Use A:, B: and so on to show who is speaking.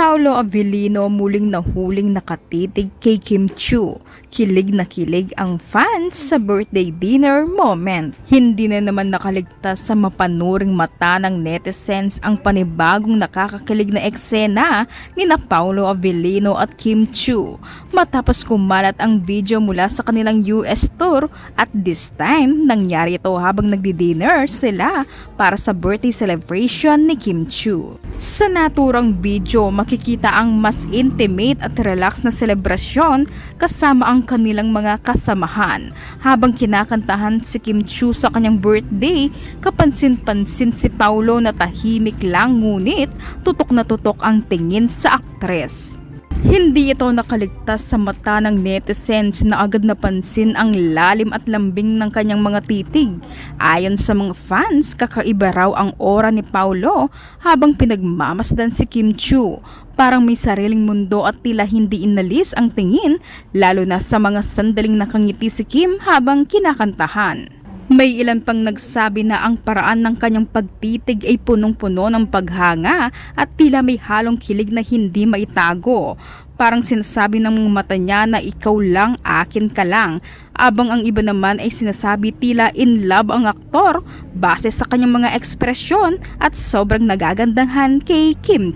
A: Paolo Avellino muling nahuling nakatitig kay Kim Chiu. Kilig na kilig ang fans sa birthday dinner moment. Hindi na naman nakaligtas sa mapanuring mata ng netizens ang panibagong nakakakilig na eksena ni na Paolo Avellino at Kim Chiu matapos kumalat ang video mula sa kanilang US tour at this time nangyari ito habang nagdi-dinner sila para sa birthday celebration ni Kim Chiu. Sa naturang video, makikita ang mas intimate at relax na selebrasyon kasama ang kanilang mga kasamahan habang kinakantahan si Kim Chiu sa kanyang birthday. Kapansin-pansin si Paolo na tahimik lang ngunit tutok na tutok ang tingin sa aktres. Hindi ito nakaligtas sa mata ng netizens na agad napansin ang lalim at lambing ng kanyang mga titig. Ayon sa mga fans, kakaiba raw ang aura ni Paolo habang pinagmamasdan si Kim Chiu. Parang may sariling mundo at tila hindi inalis ang tingin, lalo na sa mga sandaling nakangiti si Kim habang kinakantahan. May ilan pang nagsabi na ang paraan ng kanyang pagtitig ay punong-puno ng paghanga at tila may halong kilig na hindi maitago. Parang sinasabi ng mga mata niya na ikaw lang, akin ka lang. Abang ang iba naman ay sinasabi tila in love ang aktor base sa kanyang mga ekspresyon at sobrang nagagandahan kay Kim Chiu.